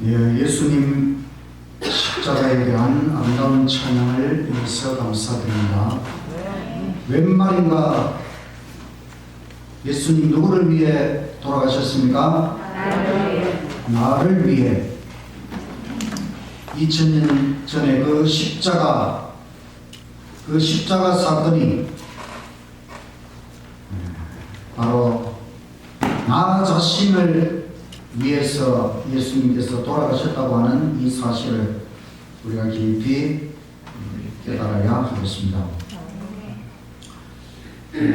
예수님 십자가에 대한 아름다운 찬양을 위해서 감사드립니다. 웬 말인가? 예수님 누구를 위해 돌아가셨습니까? 나를 위해. 2000년 전에 그 십자가 사건이 바로 나 자신을 위해서 예수님께서 돌아가셨다고 하는 이 사실을 우리가 깊이 깨달아야 하겠습니다.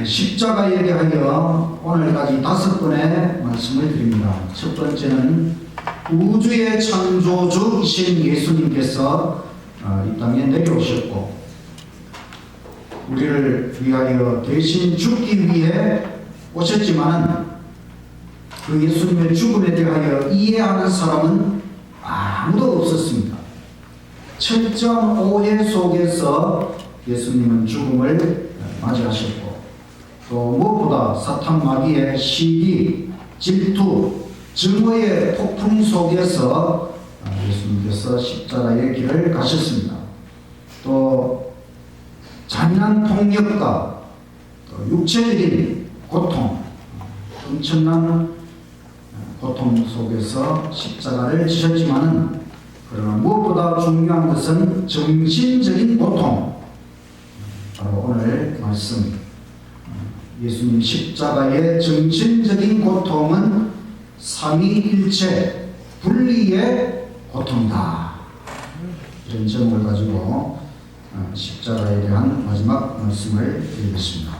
십자가에 대하여 오늘까지 5번의 말씀을 드립니다. 첫 번째는 우주의 창조주이신 예수님께서 이 땅에 내려오셨고 우리를 위하여 대신 죽기 위해 오셨지만 그 예수님의 죽음에 대하여 이해하는 사람은 아무도 없었습니다. 철저한 오해 속에서 예수님은 죽음을 맞이하셨고 또 무엇보다 사탄 마귀의 시기, 질투, 증오의 폭풍 속에서 예수님께서 십자가의 길을 가셨습니다. 또 잔인한 폭력과 또 육체적인 고통, 엄청난 고통 속에서 십자가를 지셨지만은 그러나 무엇보다 중요한 것은 정신적인 고통. 바로 오늘 말씀 예수님 십자가의 정신적인 고통은 삼위일체 분리의 고통이다. 이런 제목을 가지고 십자가에 대한 마지막 말씀을 드리겠습니다.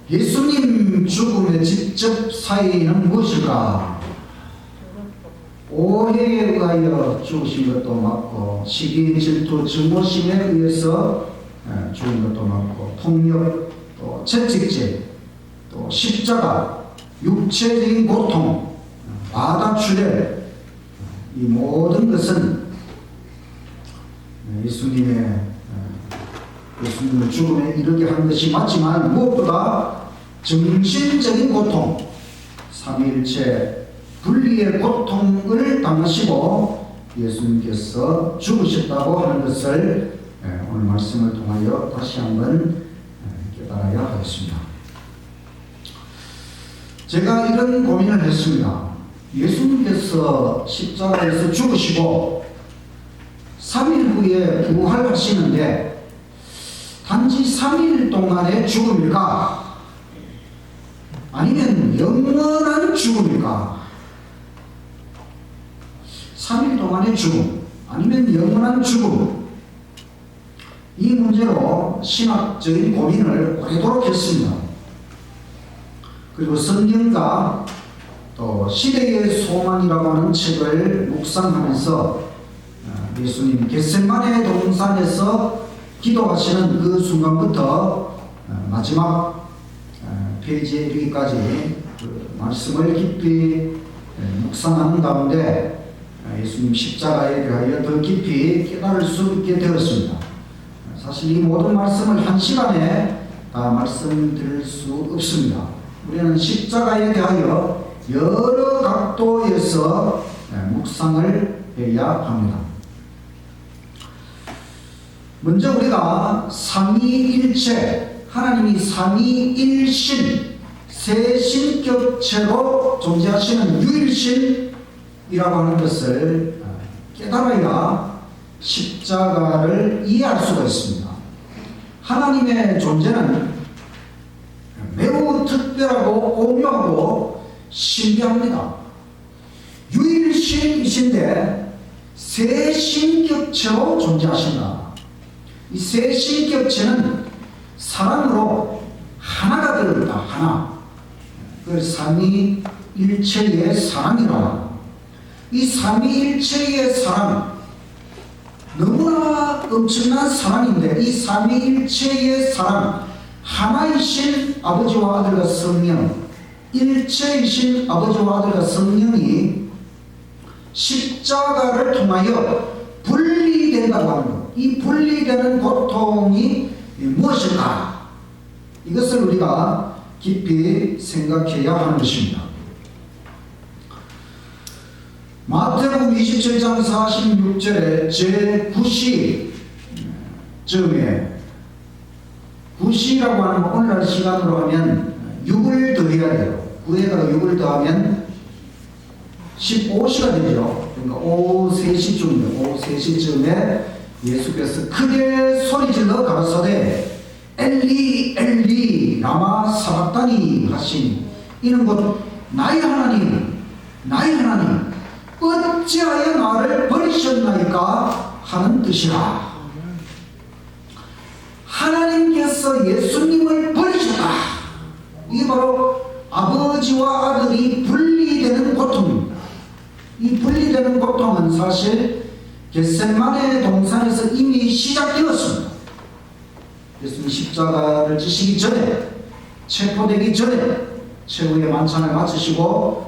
예수님 죽음의 직접 사인은 무엇일까? 오해에 의하여 죽으신 것도 맞고 시기, 질투, 증오심에 의해서 죽은 것도 맞고 폭력, 또 채찍질, 또 십자가, 육체적인 고통, 바다출혈, 이 모든 것은 예수님의 죽음에 이르게 한 것이 맞지만 무엇보다 정신적인 고통, 삼위일체 분리의 고통을 당하시고 예수님께서 죽으셨다고 하는 것을 오늘 말씀을 통하여 다시 한번 깨달아야 하겠습니다. 제가 이런 고민을 했습니다. 예수님께서 십자가에서 죽으시고 3일 후에 부활하시는데 단지 3일 동안의 죽음일까? 아니면 영원한 죽음일까? 3일 동안의 죽음 아니면 영원한 죽음, 이 문제로 신학적인 고민을 오래도록 했습니다. 그리고 성경과 또 시대의 소망이라고 하는 책을 묵상하면서 예수님 겟세마네 동산에서 기도하시는 그 순간부터 마지막 페이지에 이르기까지 그 말씀을 깊이 묵상하는 가운데 예수님 십자가에 대하여 더 깊이 깨달을 수 있게 되었습니다. 사실 이 모든 말씀을 한 시간에 다 말씀드릴 수 없습니다. 우리는 십자가에 대하여 여러 각도에서 묵상을 해야 합니다. 먼저 우리가 삼위일체, 하나님이 삼위일신, 세신격체로 존재하시는 유일신이라고 하는 것을 깨달아야 십자가를 이해할 수가 있습니다. 하나님의 존재는 매우 특별하고 오묘하고 신비합니다. 유일신이신데 세신격체로 존재하신다. 이 세신격체는 사랑으로 하나가 되어있다. 하나. 그 삼위일체의 사랑이라. 이 삼위일체의 사랑, 너무나 엄청난 사랑인데 이 삼위일체의 사랑, 하나이신 아버지와 아들과 성령, 일체이신 아버지와 아들과 성령이 십자가를 통하여 분리된다고 하는 것. 이 분리되는 고통이 무엇일까? 이것을 우리가 깊이 생각해야 하는 것입니다. 마태복음 27장 46절에 제9시쯤에, 9시라고 하는 오늘날 시간으로 하면 6을 더해야 돼요. 9에다가 6을 더하면 15시가 되죠. 그러니까 오후 3시쯤이에요. 오후 3시쯤에 예수께서 크게 소리질러 가라사대 엘리 엘리 라마 사박다니 하시니, 이는 곧 나의 하나님 나의 하나님 어찌하여 나를 버리셨나이까 하는 뜻이라. 하나님께서 예수님을 버리셨다. 이게 바로 아버지와 아들이 분리되는 고통입니다. 이 분리되는 고통은 사실 겟세마네 동산에서 이미 시작되었습니다. 예수님 십자가를 지시기 전에, 체포되기 전에 최후의 만찬을 마치시고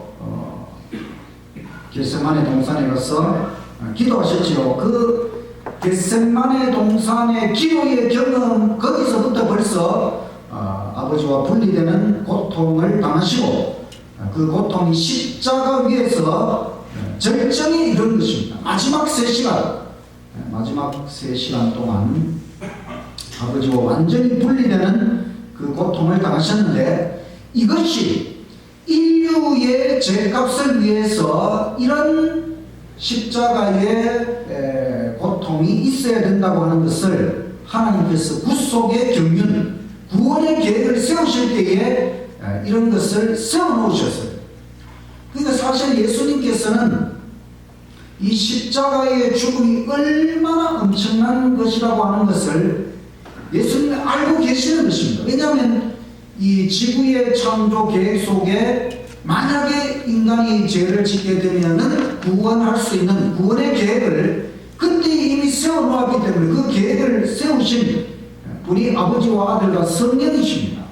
겟세마네 동산에 가서 기도하셨지요. 그 겟세마네 동산의 기도의 경험, 거기서부터 벌써 아버지와 분리되는 고통을 당하시고, 그 고통이 십자가 위에서 절정에 이른 것입니다. 마지막 3시간 동안 아버지와 완전히 분리되는 그 고통을 당하셨는데, 이것이 인류의 죄값을 위해서 이런 십자가의 고통이 있어야 된다고 하는 것을 하나님께서 구속의 경륜, 구원의 계획을 세우실 때에 이런 것을 세워놓으셨어요. 그러니까 사실 예수님께서는 이 십자가의 죽음이 얼마나 엄청난 것이라고 하는 것을 예수님이 알고 계시는 것입니다. 왜냐하면 이 지구의 창조 계획 속에 만약에 인간이 죄를 짓게 되면은 구원할 수 있는 구원의 계획을 그때 이미 세워놓았기 때문에 그 계획을 세우신 분이 아버지와 아들과 성령이십니다.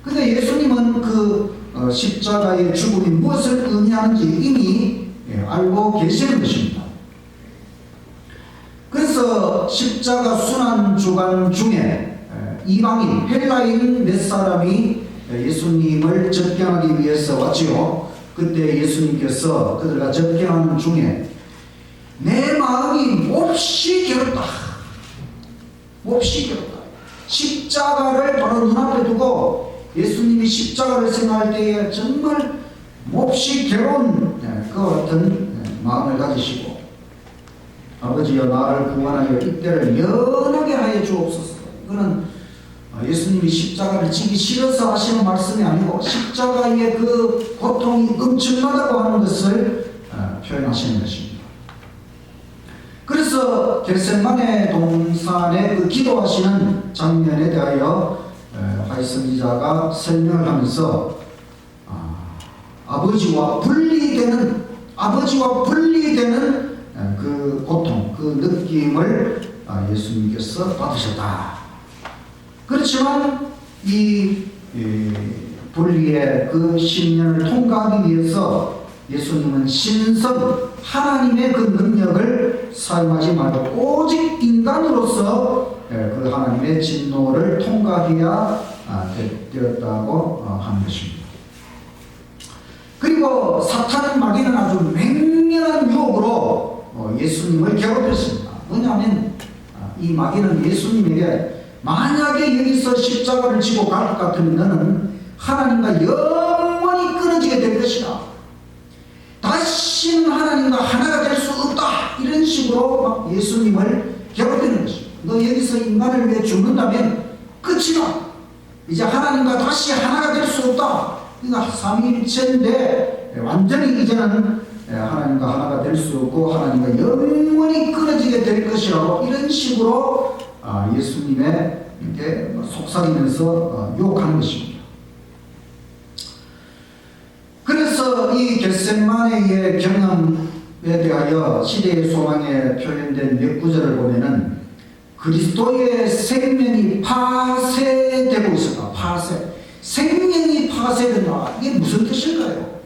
그런데 예수님은 그 십자가의 죽음이 무엇을 의미하는지 이미 알고 계시는 것입니다. 그래서 십자가 순환 주간 중에 이방인, 헬라인 몇 사람이 예수님을 접견하기 위해서 왔지요. 그때 예수님께서 그들과 접견하는 중에 내 마음이 몹시 괴롭다. 몹시 괴롭다. 십자가를 바로 눈앞에 두고 예수님이 십자가를 생각할 때에 정말 몹시 괴로운 그 같은 마음을 가지시고, 아버지여 나를 구원하여 이때를 연하게 하여 주옵소서. 이거는 예수님이 십자가를 지기 싫어서 하시는 말씀이 아니고 십자가의 그 고통이 엄청나다고 하는 것을 표현하시는 것입니다. 그래서 겟세마네 동산에 그 기도하시는 장면에 대하여 화이성기자가 설명을 하면서 아버지와 분리되는 그 고통, 그 느낌을 예수님께서 받으셨다. 그렇지만 이 분리의 그 10년을 통과하기 위해서 예수님은 신성 하나님의 그 능력을 사용하지 말고 오직 인간으로서 그 하나님의 진노를 통과해야 되었다고 하는 것입니다. 그리고 사탄 마귀는 아주 맹렬한 유혹으로 예수님을 괴롭혔습니다. 뭐냐면 이 마귀는 예수님에게 만약에 여기서 십자가를 지고 갈 것 같으면 너는 하나님과 영원히 끊어지게 될 것이다. 다시는 하나님과 하나가 될 수 없다. 이런 식으로 막 예수님을 괴롭히는 것입니다. 너 여기서 인간을 위해 죽는다면 끝이다. 이제 하나님과 다시 하나가 될 수 없다. 그러니까 삼위일체인데 완전히 이제는 하나님과 하나가 될 수 없고 하나님과 영원히 끊어지게 될 것이라고 이런 식으로 예수님에게 속삭이면서 유혹하는 것입니다. 그래서 이 겟세마네의 경험에 대하여 시대의 소망에 표현된 몇 구절을 보면은 그리스도의 생명이 파쇄되고 있었다. 생명이 파쇄된다. 이게 무슨 뜻일까요?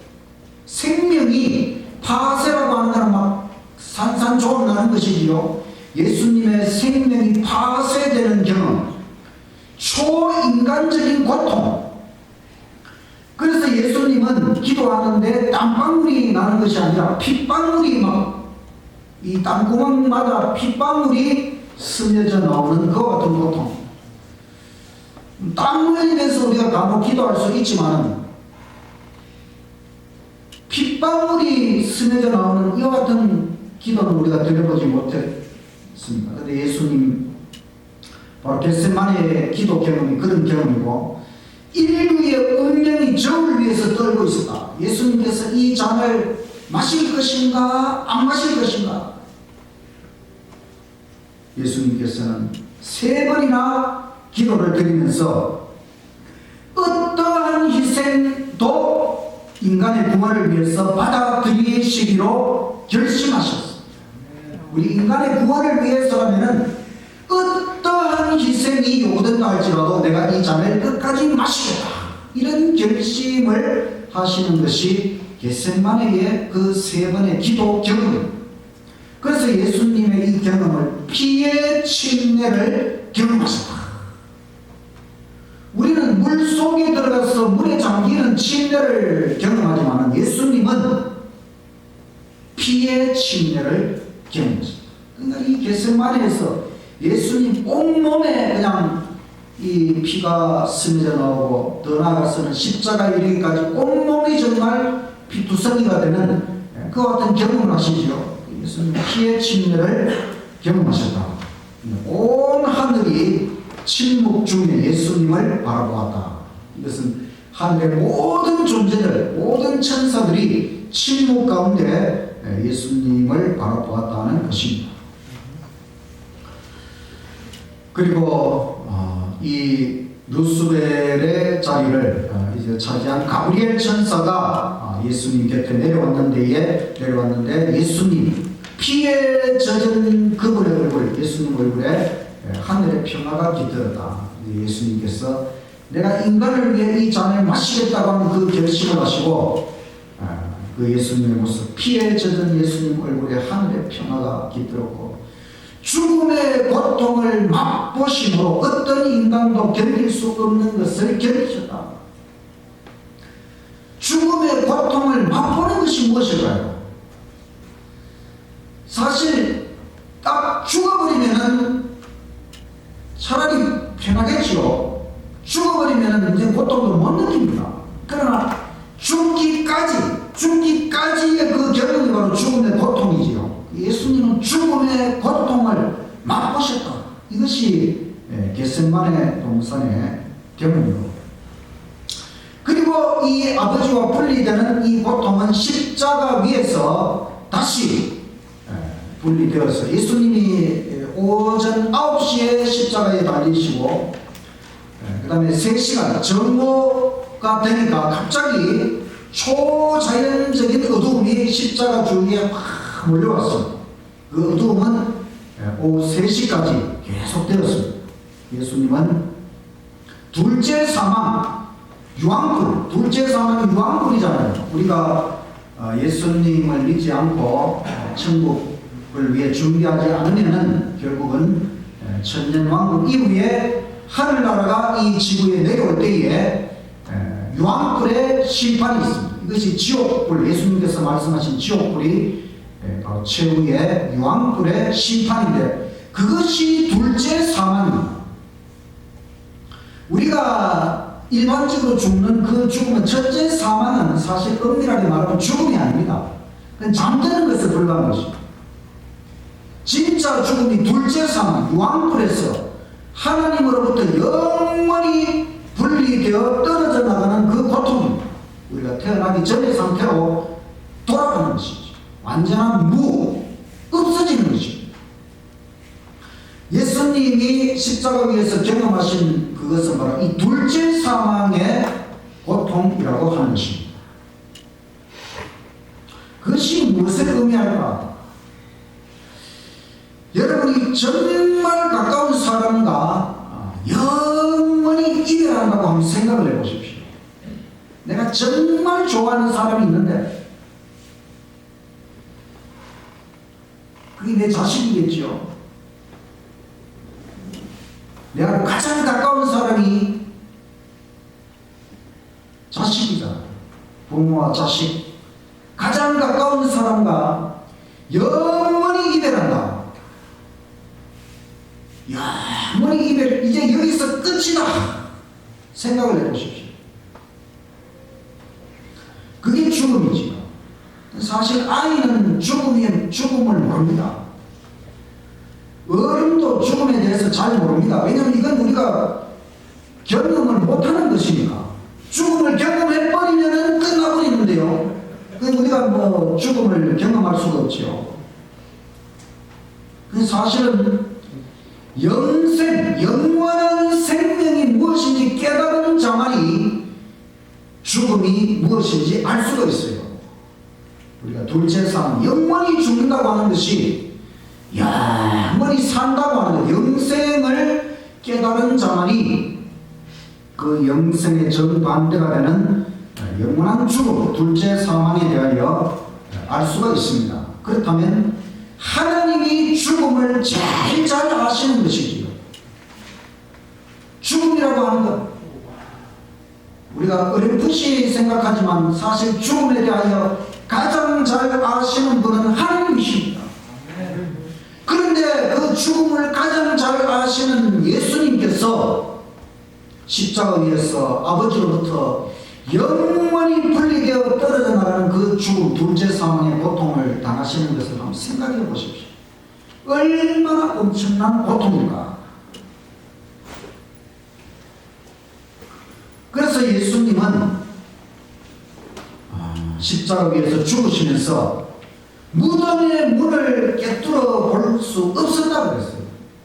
생명이 파쇄라고 하는 것은 막 산산조각 나는 것이지요. 예수님의 생명이 파쇄되는 경험, 초인간적인 고통. 그래서 예수님은 기도하는데 땀방울이 나는 것이 아니라 핏방울이 막 이 땀구멍마다 핏방울이 스며져 나오는 그와 같은 고통. 땀 흘리면서 우리가 간혹 기도할 수 있지만 핏방울이 스며져 나오는 이와 같은 기도는 우리가 드려보지 못했습니다. 그런데 예수님 바로 겟세마네의 기도 경험이 그런 경험이고, 인류의 운명이 저를 위해서 떨고 있었다. 예수님께서 이 잔을 마실 것인가 안 마실 것인가. 예수님께서는 3번이나 기도를 드리면서 어떠한 희생도 인간의 구원을 위해서 받아들이시기로 결심하셨습니다. 우리 인간의 구원을 위해서라면 어떠한 희생이 요구된다 할지라도 내가 이 잔을 끝까지 마시겠다, 이런 결심을 하시는 것이 겟세마네의 그 3번의 기도 경험. 그래서 예수님의 이 경험을 피의 침례를 경험하셨다. 우리는 물 속에 들어가서 물에 잠기는 침례를 경험하지만 예수님은 피의 침례를 경험하셨다. 그러니까 이 겟세마네에서 예수님 온몸에 그냥 이 피가 스며져 나오고, 더 나아가서는 십자가에 이르기까지 온몸이 정말 피투성이가 되는 그와 같은 경험을 하시죠. 예수님 피의 침례를 경험하셨다. 온 하늘이 침묵 중에 예수님을 바라보았다. 이것은 하늘의 모든 존재들, 모든 천사들이 침묵 가운데 예수님을 바라보았다는 것입니다. 그리고 이 루스벨의 자리를 이제 차지한 가브리엘 천사가 예수님 곁에 내려왔는데 예수님 피에 젖은 그분의 얼굴, 예수님 얼굴에 하늘의 평화가 깃들었다. 예수님께서 내가 인간을 위해 이 잔을 마시겠다고 하는 그 결심을 하시고, 그 예수님의 모습, 피에 젖은 예수님 얼굴에 하늘의 평화가 깃들었고, 죽음의 고통을 맛보심으로 어떤 인간도 견딜 수 없는 것을 견디셨다. 죽음의 고통을 맛보는 것이 무엇일까요? 사실 딱 죽어버리면은 차라리 편하겠죠. 죽어버리면은 이제 고통도 못 느낍니다. 그러나 죽기까지의 그 결론이 바로 죽음의 고통이지요. 예수님은 죽음의 고통을 맛보셨다. 이것이 겟세마네 동산의 경험이고, 그리고 이 아버지와 분리되는 이 고통은 십자가 위에서 다시 분리되어서 예수님이 오전 9시에 십자가에 달리시고, 그 다음에 3시간 정오가 되니까 갑자기 초자연적인 어두움이 십자가 주위에 확 몰려왔습니다. 그 어두움은 오후 3시까지 계속되었습니다. 예수님은 둘째 사망, 유황불, 둘째 사망이 유황불이잖아요. 우리가 예수님을 믿지 않고 천국을 위해 준비하지 않으면은 결국은 천년왕국 이후에 하늘나라가 이 지구에 내려올 때에 유황불의 심판이 있습니다. 이것이 지옥불, 예수님께서 말씀하신 지옥불이 바로 최후의 유황불의 심판인데, 그것이 둘째 사망입니다. 우리가 일반적으로 죽는 그 죽음은, 첫째 사망은 사실 엄밀하게 말하면 죽음이 아닙니다. 그건 잠드는 것에 불과한 것입니다. 진짜 죽음이 둘째 사망, 유황불에서 하나님으로부터 영원히 분리되어 떨어져 나가는 그 고통입니다. 우리가 태어나기 전의 상태로 돌아가는 것이죠. 완전한 없어지는 것입니다. 예수님이 십자가 위에서 경험하신 그것은 바로 이 둘째 사망의 고통이라고 하는 것입니다. 그것이 무엇을 의미할까? 여러분이 정말 가까운 사람과 영원히 이별한다고 한번 생각을 해보십시오. 내가 정말 좋아하는 사람이 있는데 그게 내 자식이겠죠. 내가 가장 가까운 사람이 자식이잖아. 부모와 자식, 가장 가까운 사람과 영원히 이별한다. 영원히 이별, 이제 여기서 끝이다 생각을 해보십시오. 그게 죽음이지. 사실 아이는 죽음을 모릅니다. 어른도 죽음에 대해서 잘 모릅니다. 왜냐하면 이건 우리가 경험을 못하는 것이니까. 죽음을 경험해버리면 끝나버리는데요. 우리가 뭐 죽음을 경험할 수가 없죠. 사실은 영원한 생명이 무엇인지 깨달은 자만이 죽음이 무엇인지 알 수가 있어요. 우리가 둘째 삶, 영원히 죽는다고 하는 것이 영원히 산다고 하는 것, 영생을 깨달은 자만이 그 영생의 정반대가 되는 영원한 죽음, 둘째 사망에 대하여 알 수가 있습니다. 그렇다면 하나님이 죽음을 제일 잘 아시는 것이지요. 죽음이라고 하는 것, 우리가 어렴풋이 생각하지만 사실 죽음에 대하여 가장 잘 아시는 분은 하나님이십니다. 그런데 그 죽음을 가장 잘 아시는 예수님께서 십자가 위에서 아버지로부터 영원히 분리되어 떨어져 나가는 그 죽음, 둘째 사망의 고통을 당하시는 것을 한번 생각해 보십시오. 얼마나 엄청난 고통인가. 그래서 예수님은 십자가 위에서 죽으시면서 무덤의 문을 깨뚫어 볼 수 없었다고 그랬어요.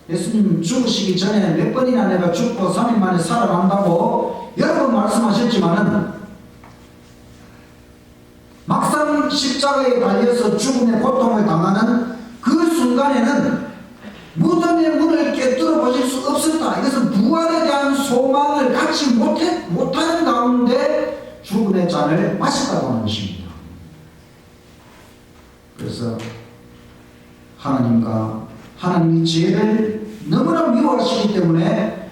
예수님 죽으시기 전에 몇 번이나 내가 죽고 3일 만에 살아난다고 여러 번 말씀하셨지만은 막상 십자가에 달려서 죽음의 고통을 당하는 그 순간에는 무덤의 문을 깨뚫어 보실 수 없었다. 이것은 부활에 대한 소망을 갖지 못하는 가운데 죽음의 잔을 마셨다고 하는 것입니다. 그래서 하나님이 죄를 너무나 미워하시기 때문에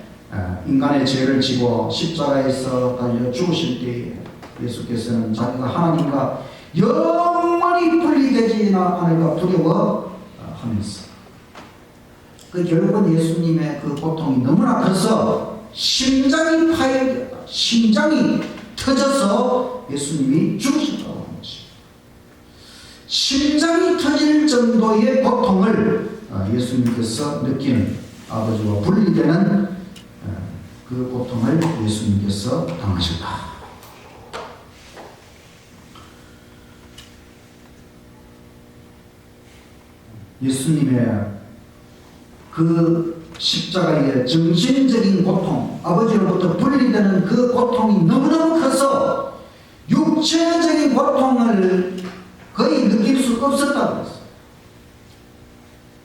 인간의 죄를 지고 십자가에서 달려 죽으실 때 예수께서는 자기가 하나님과 영원히 분리되지나 않을까 두려워하면서 결국은 예수님의 그 고통이 너무나 커서 심장이 파열되었다. 심장이 터져서 예수님이 죽으셨다고 하는 것입니다. 심장이 터질 정도의 고통을 예수님께서 느끼는, 아버지와 분리되는 그 고통을 예수님께서 당하셨다. 예수님의 그 십자가의 정신적인 고통, 아버지로부터 분리되는 그 고통이 너무너무 커서 육체적인 고통을 거의 느낄 수 없었다고 했어요.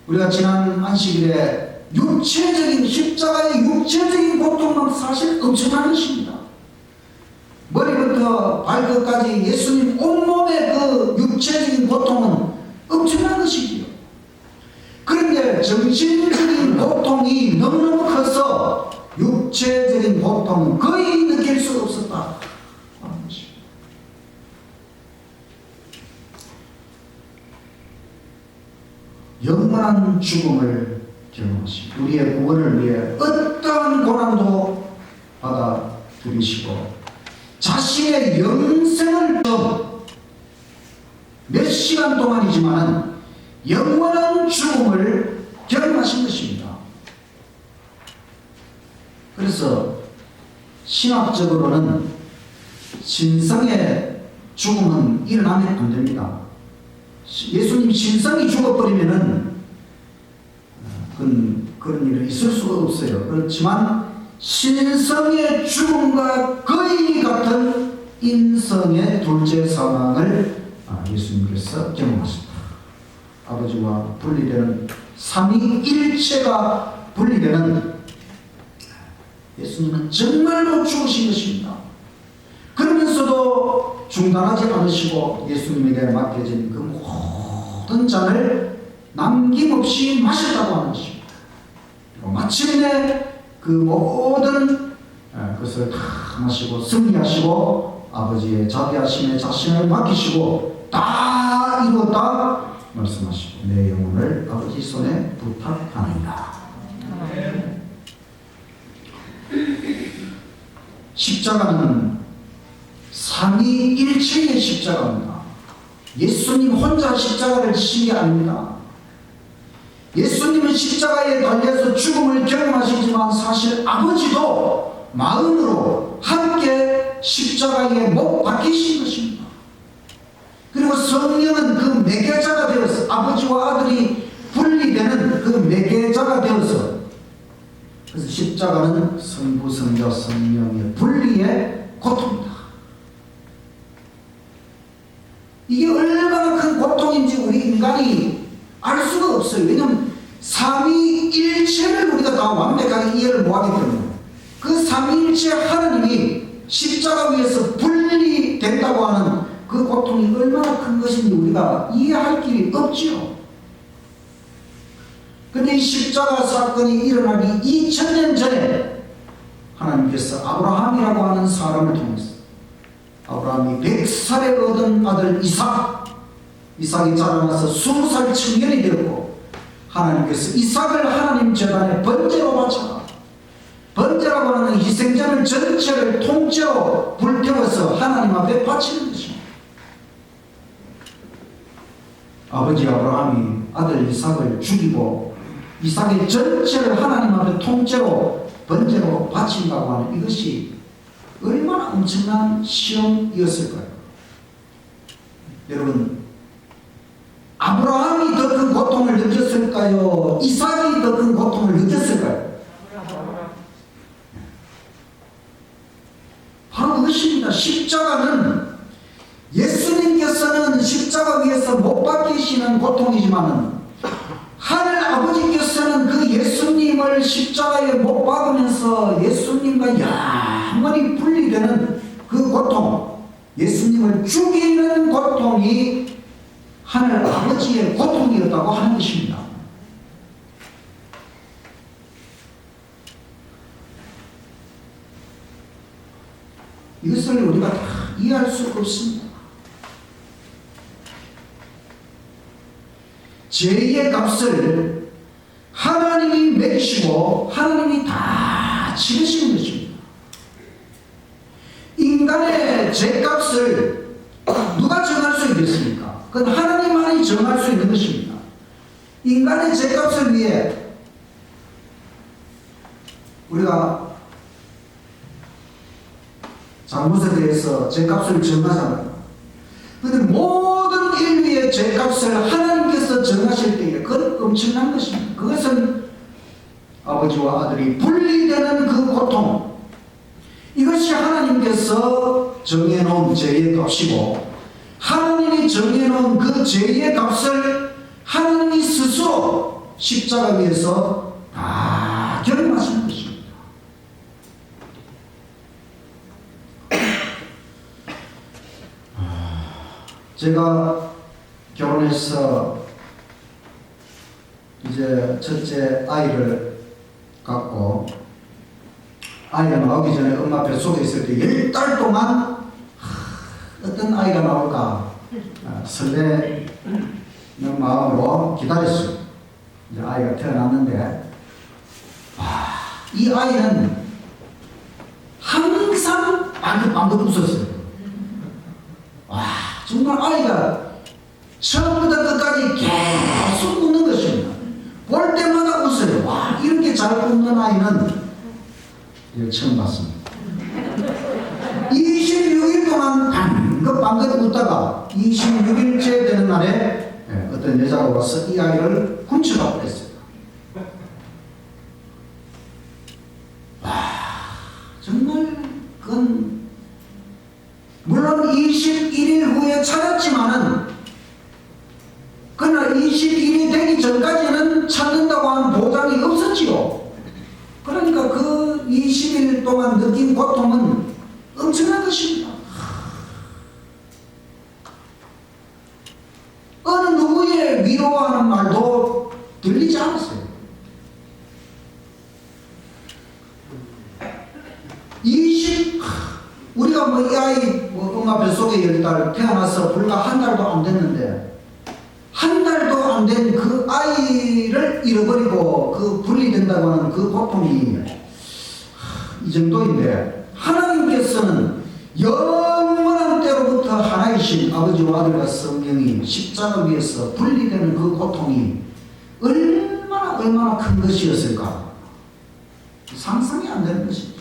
우리가 지난 안식일에 십자가의 육체적인 고통은 사실 엄청난 것입니다. 머리부터 발끝까지 예수님 온몸의 그 육체적인 고통은 엄청난 것이지요. 그런데 정신적인 고통이 너무너무 커서 육체적인 고통은 거의 느낄 수 없었다. 영원한 죽음을 경험하시고 우리의 구원을 위해 어떠한 고난도 받아들이시고 자신의 영생을 몇 시간 동안이지만 영원한 죽음을 경험하신 것입니다. 그래서 신학적으로는 신성의 죽음은 일어나면 안 됩니다. 예수님 신성이 죽어버리면은 그런 일은 있을 수가 없어요. 그렇지만 신성의 죽음과 거의 같은 인성의 둘째 사망을 예수님께서 경험하셨다. 아버지와 분리되는 삼위일체가 분리되는 예수님은 정말로 죽으신 것입니다. 그러면서도 중단하지 않으시고 예수님에게 맡겨진 그 모든 잔을 남김없이 마셨다고 하는 것입니다. 마침내 그 모든 것을 다 마시고 승리하시고 아버지의 자비하심에 자신을 맡기시고 다 이루었다 말씀하시고 내 영혼을 아버지 손에 부탁하나이다. 십자가는 삼위일체의 십자가입니다. 예수님 혼자 십자가를 지신 게 아닙니다. 예수님은 십자가에 달려서 죽음을 경험하시지만 사실 아버지도 마음으로 함께 십자가에 못 박히신 것입니다. 그리고 성령은 그 매개자가 되어서 아버지와 아들이 분리되는 그 매개자가 되어서 그래서 십자가는 성부, 성자, 성령의 분리의 고통입니다. 이게 얼마나 큰 고통인지 우리 인간이 알 수가 없어요. 왜냐하면 삼위일체를 우리가 다 완벽하게 이해를 못하기 때문에 그 삼위일체 하나님이 십자가 위에서 분리된다고 하는 그 고통이 얼마나 큰 것인지 우리가 이해할 길이 없지요. 근데 이 십자가 사건이 일어나기 2000년 전에 하나님께서 아브라함이라고 하는 사람을 통해서 아브라함이 100살에 얻은 아들 이삭이 자라나서 20살 청년이 되었고 하나님께서 이삭을 하나님 제단에 번제로 바쳐라. 번제라고 하는 희생자를 전체를 통째로 불태워서 하나님 앞에 바치는 것입니다. 아버지 아브라함이 아들 이삭을 죽이고 이삭의 전체를 하나님 앞에 통째로 번제로 바친다고 하는 이것이 얼마나 엄청난 시험이었을까요? 여러분, 아브라함이 더 큰 고통을 느꼈을까요? 이삭이 더 큰 고통을 느꼈을까요? 바로 그것입니다. 십자가는 예수님께서는 십자가 위에서 못 박히시는 고통이지만 하늘 아버지께서는 그 예수님을 십자가에 못 박으면서 예수님과 영원히 분리되는 그 고통, 예수님을 죽이는 고통이 하늘 아버지의 고통이었다고 하는 것입니다. 이것을 우리가 다 이해할 수 없습니다. 죄의 값을 하나님이 매기시고 하나님이 다 치르시는 것입니다. 인간의 죄값을 누가 정할 수 있겠습니까? 그건 하나님만이 정할 수 있는 것입니다. 인간의 죄값을 위해 우리가 잘못에 대해서 죄값을 정하잖아요. 그런데 모든 인류의 죄값을 하나님께서 정하실 때에 그건 엄청난 것입니다. 그것은 아버지와 아들이 분리되는 그 고통, 이것이 하나님께서 정해놓은 죄의 값이고 하나님이 정해놓은 그 죄의 값을 하나님이 스스로 십자가 위에서 다 경험하시는 것입니다. 제가 결혼해서 이제 첫째 아이를 갖고 아이가 나오기 전에 엄마 뱃속에 있을 때 10달 동안 어떤 아이가 나올까 설레는 마음으로 기다렸어요. 이제 아이가 태어났는데 이 아이는 항상 방긋방긋 웃었어요. 정말 아이가 처음부터 끝까지 계속 웃는 것입니다. 볼 때마다 웃어요. 이렇게 잘 웃는 아이는 처음 봤습니다. 26일 동안 방긋방긋 웃다가 26일째 되는 날에 어떤 여자가 와서 이 아이를 훔쳐가고 했어요. 정말 그건 물론 21일 후에 찾았지만은 그러나 21일이 되기 전까지는 찾는다고 하는 보장이 없었지요. 그러니까 그 20일 동안 느낀 고통은 엄청난 것입니다. 어느 누구의 위로하는 말도 들리지 않았어요. 20 우리가 이 아이 속에 10달, 태어나서 불과 한 달도 안 됐는데 한 달도 안 된 그 아이를 잃어버리고 그 분리된다고 하는 그 고통이 이 정도인데, 하나님께서는 영원한 때로부터 하나이신 아버지와 아들과 성령이 십자가 위에서 분리되는 그 고통이 얼마나 큰 것이었을까? 상상이 안 되는 것이죠.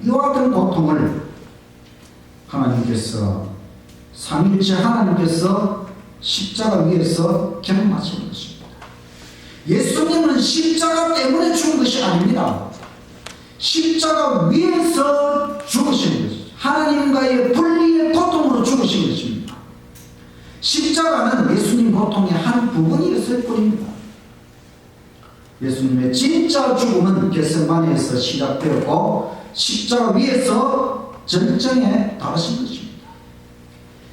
이와 같은 고통을 하나님께서, 삼위일체 하나님께서 십자가 위에서 경험하신 것입니다. 예수님은 십자가 때문에 죽은 것이 아닙니다. 십자가 위에서 죽으신 것이죠. 하나님과의 분리의 고통으로 죽으신 것입니다. 십자가는 예수님 고통의 한 부분이었을 뿐입니다. 예수님의 진짜 죽음은 겟세마네에서 시작되었고 십자가 위에서 전쟁에 달하신 것입니다.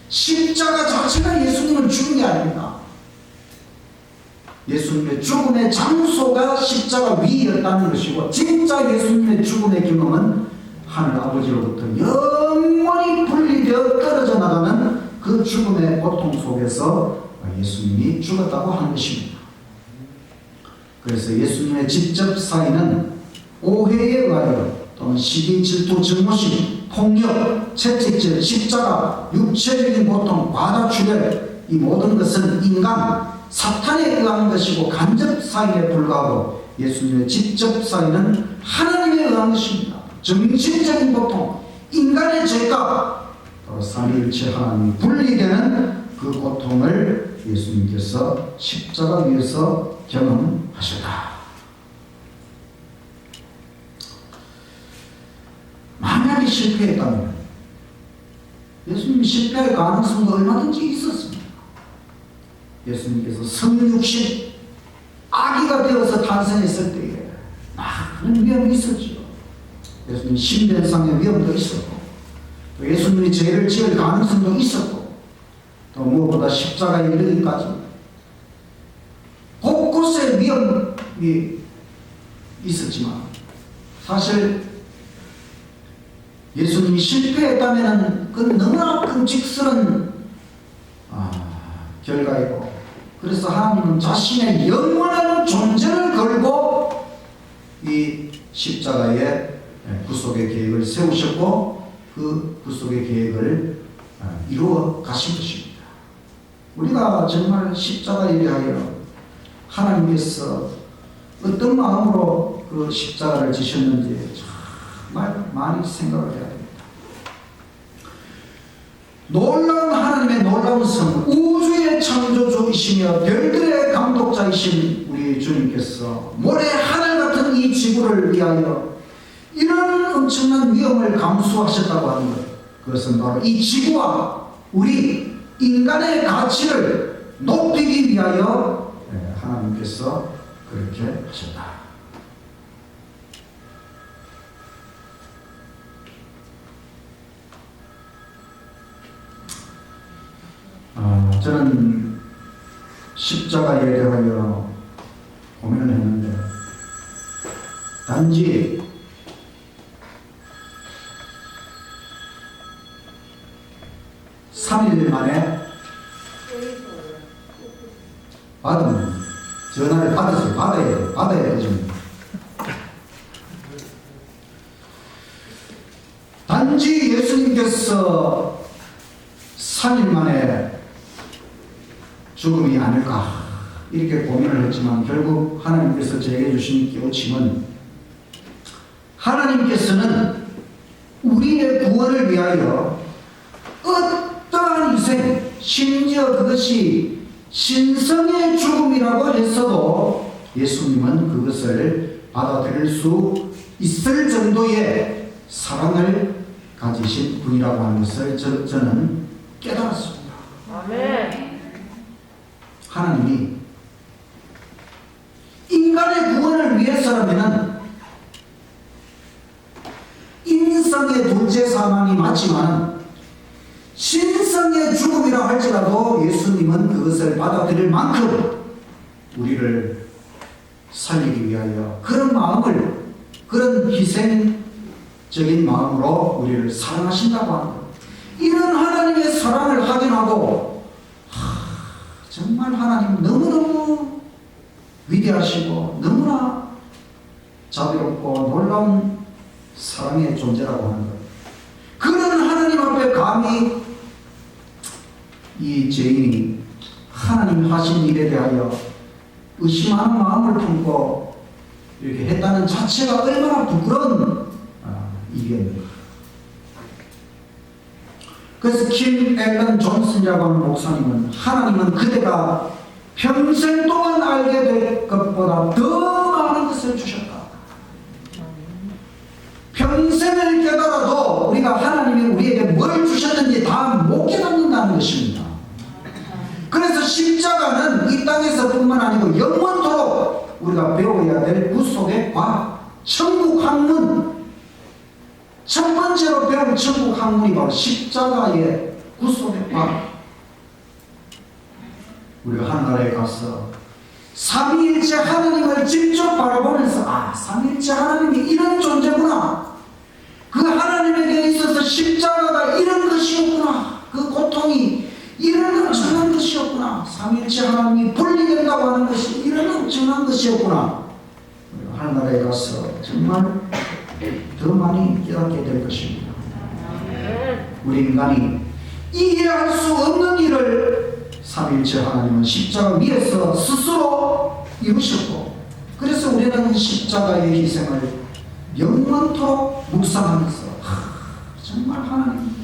십자가 자체가 예수님을 죽인 게 아닙니다. 예수님의 죽음의 장소가 십자가 위였다는 것이고, 진짜 예수님의 죽음의 경험은 하늘 아버지로부터 영원히 분리되어 떨어져 나가는 그 죽음의 고통 속에서 예수님이 죽었다고 하는 것입니다. 그래서 예수님의 직접 사인은 오해에 의하여 또는 시기, 질투, 증오심, 폭력, 채찍질, 십자가, 육체적인 고통, 과다출혈, 이 모든 것은 인간, 사탄에 의한 것이고 간접 사인에 불과하고, 예수님의 직접 사인은 하나님에 의한 것입니다. 정신적인 고통, 인간의 죄가 바로 삼위일체 하나님이 분리되는 그 고통을 예수님께서 십자가 위에서 경험하셨다. 만약에 실패했다면 예수님이 실패할 가능성도 얼마든지 있었습니다. 예수님께서 성육신 아기가 되어서 탄생했을 때에 많은 위험이 있었죠. 예수님 신변상의 위험도 있었고, 또 예수님이 죄를 지을 가능성도 있었고, 또 무엇보다 십자가에 이르기까지 곳곳에 위험이 있었지만, 사실 예수님이 실패했다면 그건 너무나 끔찍스러운 결과이고, 그래서 하나님은 자신의 영원한 존재를 걸고 이 십자가에 구속의 계획을 세우셨고, 그 구속의 계획을 이루어 가신 것입니다. 우리가 정말 십자가에 대하여 하나님께서 어떤 마음으로 그 십자가를 지셨는지 정말 많이 생각을 해야 됩니다. 놀라운 하나님의 놀라운 성, 우주의 창조주이시며 별들의 감독자이신 우리 주님께서 모래 하늘 같은 이 지구를 위하여 이런 엄청난 위험을 감수하셨다고 하는 것, 그것은 바로 이 지구와 우리 인간의 가치를 높이기 위하여 하나님께서 그렇게 하셨다. 저는 십자가에 대하여 고민을 했는데, 단지 (3일) 만에 받으면, 전화를 받으세요. 받아야 되죠. 단지 예수님께서 3일 만에 죽음이 아닐까 이렇게 고민을 했지만, 결국 하나님께서 제게 주신 깨우침은, 하나님께서는 우리의 구원을 위하여 어떠한 희생, 심지어 그것이 신성의 죽음이라고 했어도 예수님은 그것을 받아들일 수 있을 정도의 사랑을 가지신 분이라고 하는 것을 저는 깨달았습니다. 아멘. 하나님이 인간의 구원을 위해서라면 인성의 둘째 사망이 맞지만 신성의 죽음이라 할지라도 예수님은 그것을 받아들일 만큼 우리를 살리기 위하여 그런 마음을, 그런 희생적인 마음으로 우리를 사랑하신다고 하는 것. 이런 하나님의 사랑을 확인하고 정말 하나님 너무너무 위대하시고 너무나 자비롭고 놀라운 사랑의 존재라고 하는 것. 그런 하나님 앞에 감히 이 죄인이 하나님 하신 일에 대하여 의심하는 마음을 품고 이렇게 했다는 자체가 얼마나 부끄러운 일이었는가. 그래서 킴 앨런 존슨이라고 하는 목사님은 하나님은 그대가 평생 동안 알게 될 것보다 더 많은 것을 주셨다. 평생을 깨달아도 우리가 하나님이 우리에게 뭘 주셨는지 다 못 깨닫는다는 것입니다. 그래서 십자가는 이 땅에서 뿐만 아니고 영원토록 우리가 배워야 될 구속의 과학, 천국 학문. 첫 번째로 배운 천국 학문이 바로 십자가의 구속의 과학. 우리가 하늘나라에 가서 삼위일체 하나님을 직접 바라보면서 삼위일체 하나님이 이런 존재구나. 그 하나님에게 있어서 십자가가 이런 것이었구나. 그 고통이 이런 엄청난 것이었구나. 삼위일체 하나님이 분리된다고 하는 것이 이런 엄청난 것이었구나. 우리가 하늘나라에 가서 정말 더 많이 깨닫게 될 것입니다. 우리 인간이 이해할 수 없는 일을 삼위일체 하나님은 십자가 위에서 스스로 이루셨고, 그래서 우리는 십자가의 희생을 영원토록 묵상하면서 정말 하나님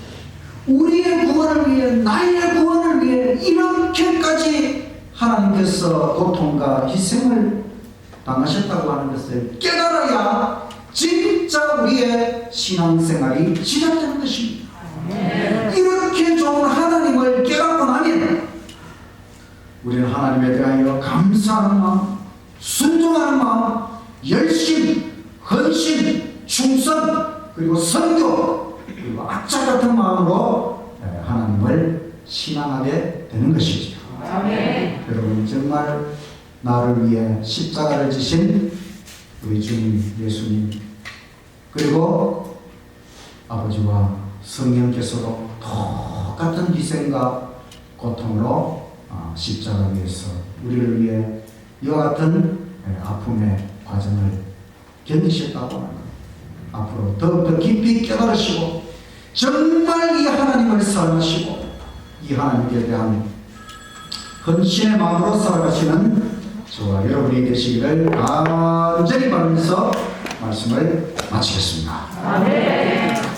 우리의 구원을 위해, 나의 구원을 위해 이렇게까지 하나님께서 고통과 희생을 당하셨다고 하는 것을 깨달아야 진짜 우리의 신앙생활이 시작되는 것입니다. 이렇게 좋은 하나님을 깨닫고 나면 우리는 하나님에 대하여 감사하는 마음, 순종하는 마음, 열심, 헌신, 충성, 그리고 선교, 그리고 악자 같은 마음으로 하나님을 신앙하게 되는 것이죠. 여러분, 정말 나를 위해 십자가를 지신 우리 주님 예수님, 그리고 아버지와 성령께서도 똑같은 희생과 고통으로 십자가 위에서 우리를 위해 이와 같은 아픔의 과정을 견디셨다고 하는 것. 앞으로 더욱더 깊이 깨달으시고 정말 이 하나님을 사랑하시고 이 하나님께 대한 헌신의 마음으로 살아가시는 저와 여러분이 되시기를 간절히 바라면서 말씀을 마치겠습니다. 아멘.